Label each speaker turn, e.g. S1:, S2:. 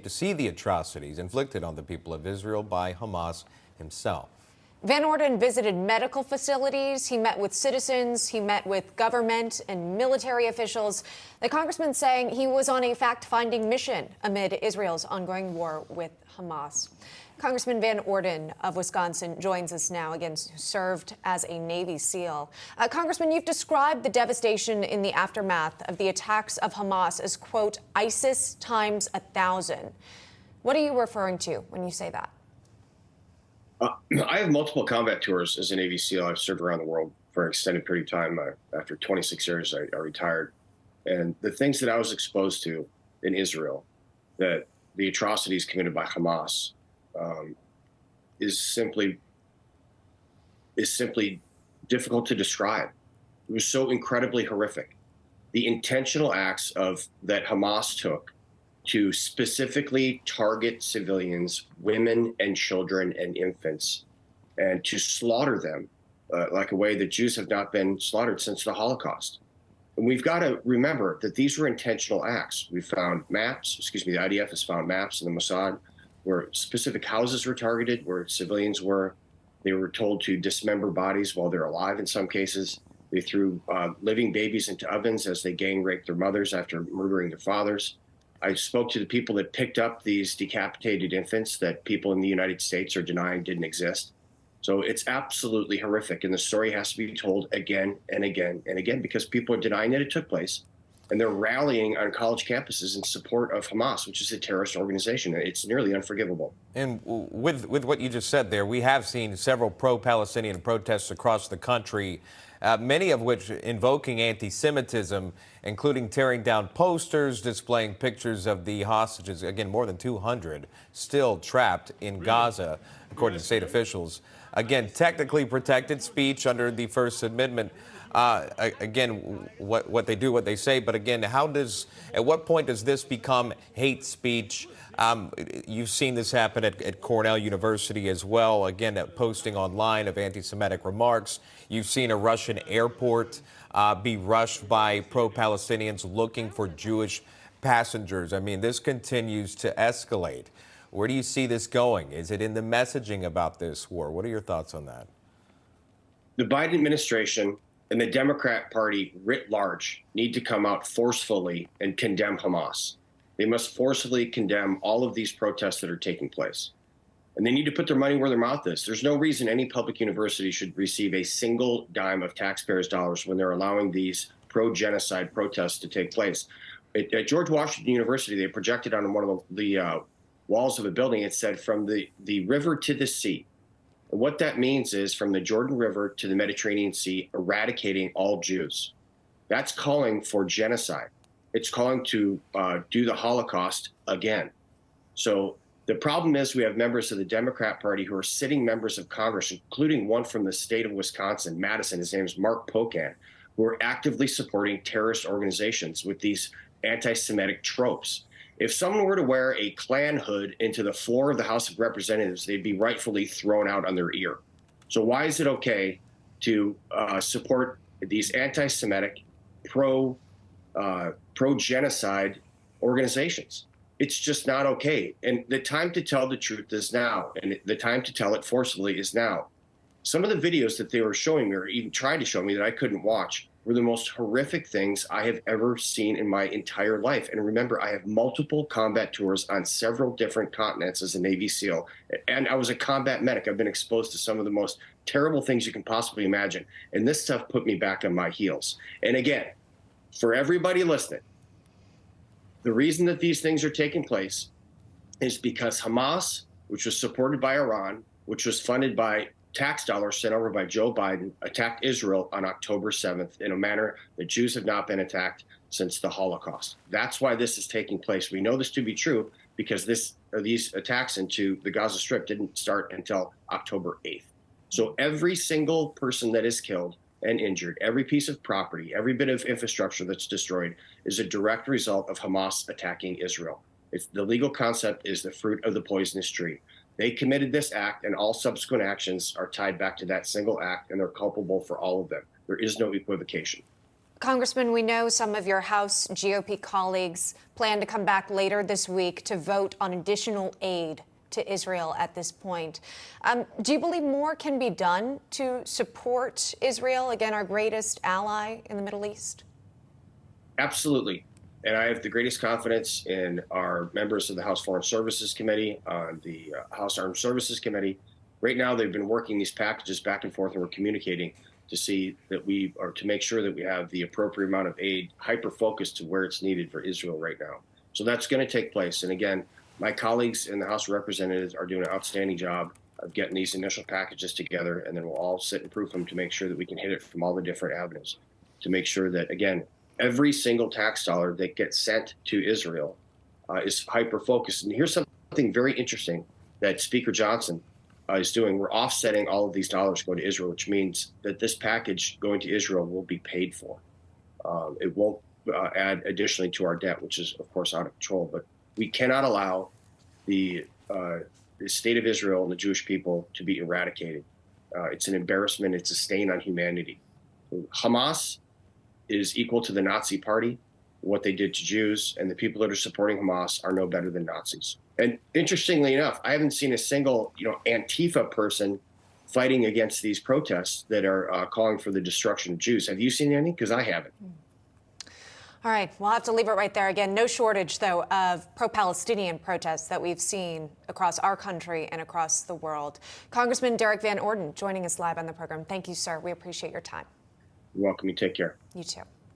S1: to see the atrocities inflicted on the people of Israel by Hamas himself.
S2: Van Orden visited medical facilities. He met with citizens. He met with government and military officials. The congressman saying he was on a fact-finding mission amid Israel's ongoing war with Hamas. Congressman Van Orden of Wisconsin joins us now, again, served as a Navy SEAL. Congressman, you've described the devastation in the aftermath of the attacks of Hamas as, quote, ISIS times 1,000. What are you referring to when you say that?
S3: I have multiple combat tours as a Navy SEAL. I've served around the world for an extended period of time. After 26 years, I retired. And the things that I was exposed to in Israel, that the atrocities committed by Hamas, is simply difficult to describe. It was so incredibly horrific. The intentional acts that Hamas took to specifically target civilians, women and children and infants, and to slaughter them like a way that Jews have not been slaughtered since the Holocaust. And we've got to remember that these were intentional acts. We found maps, the IDF has found maps in the Mossad where specific houses were targeted, where civilians were. They were told to dismember bodies while they're alive in some cases. They threw living babies into ovens as they gang raped their mothers after murdering their fathers. I spoke to the people that picked up these decapitated infants that people in the United States are denying didn't exist. So it's absolutely horrific. And the story has to be told again and again and again because people are denying that it took place. And they're rallying on college campuses in support of Hamas, which is a terrorist organization. It's nearly unforgivable.
S1: And with what you just said there, we have seen several pro-Palestinian protests across the country, many of which invoking anti-Semitism, including tearing down posters, displaying pictures of the hostages, again, more than 200 still trapped in Gaza, according to state officials. Again, technically protected speech under the First Amendment. Again, what they do, what they say, but again, at what point does this become hate speech? You've seen this happen at Cornell University as well, again, posting online of anti-Semitic remarks. You've seen a Russian airport be rushed by pro-Palestinians looking for Jewish passengers. I mean, this continues to escalate. Where do you see this going? Is it in the messaging about this war? What are your thoughts on that?
S3: The Biden administration and the Democrat Party writ large need to come out forcefully and condemn Hamas. They must forcefully condemn all of these protests that are taking place. And they need to put their money where their mouth is. There's no reason any public university should receive a single dime of taxpayers' dollars when they're allowing these pro-genocide protests to take place. At George Washington University, they projected on one of the walls of a building, it said, from the river to the sea. And what that means is from the Jordan River to the Mediterranean Sea, eradicating all Jews. That's calling for genocide. It's calling to do the Holocaust again. So the problem is we have members of the Democrat Party who are sitting members of Congress, including one from the state of Wisconsin, Madison, his name is Mark Pocan, who are actively supporting terrorist organizations with these anti-Semitic tropes. If someone were to wear a Klan hood into the floor of the House of Representatives, they'd be rightfully thrown out on their ear. So why is it okay to support these anti-Semitic, pro-genocide organizations? It's just not okay. And the time to tell the truth is now, and the time to tell it forcefully is now. Some of the videos that they were showing me, or even trying to show me that I couldn't watch, were the most horrific things I have ever seen in my entire life. And remember, I have multiple combat tours on several different continents as a Navy SEAL. And I was a combat medic. I've been exposed to some of the most terrible things you can possibly imagine. And this stuff put me back on my heels. And again, for everybody listening, the reason that these things are taking place is because Hamas, which was supported by Iran, which was funded by tax dollars sent over by Joe Biden, attacked Israel on October 7th in a manner that Jews have not been attacked since the Holocaust. That's why this is taking place. We know this to be true because these attacks into the Gaza Strip didn't start until October 8th. So every single person that is killed and injured, every piece of property, every bit of infrastructure that's destroyed is a direct result of Hamas attacking Israel. The legal concept is the fruit of the poisonous tree. They committed this act, and all subsequent actions are tied back to that single act, and they're culpable for all of them. There is no equivocation.
S2: Congressman, we know some of your House GOP colleagues plan to come back later this week to vote on additional aid to Israel at this point. Do you believe more can be done to support Israel, again, our greatest ally in the Middle East?
S3: Absolutely. And I have the greatest confidence in our members of the House Foreign Services Committee, on the House Armed Services Committee. Right now, they've been working these packages back and forth, and we're communicating to see that to make sure that we have the appropriate amount of aid hyper-focused to where it's needed for Israel right now. So that's going to take place. And again, my colleagues in the House of Representatives are doing an outstanding job of getting these initial packages together, and then we'll all sit and proof them to make sure that we can hit it from all the different avenues, to make sure that, again, every single tax dollar that gets sent to Israel is hyper-focused. And here's something very interesting that Speaker Johnson is doing. We're offsetting all of these dollars going to Israel, which means that this package going to Israel will be paid for. It won't add additionally to our debt, which is, of course, out of control. But we cannot allow the state of Israel and the Jewish people to be eradicated. It's an embarrassment. It's a stain on humanity. Hamas is equal to the Nazi Party. What they did to Jews, and the people that are supporting Hamas are no better than Nazis. And interestingly enough, I haven't seen a single, Antifa person fighting against these protests that are calling for the destruction of Jews. Have you seen any? Because I haven't.
S2: All right, we'll have to leave it right there. Again, no shortage, though, of pro-Palestinian protests that we've seen across our country and across the world. Congressman Derrick Van Orden joining us live on the program. Thank you, sir. We appreciate your time.
S3: You're welcome. You take care.
S2: You too.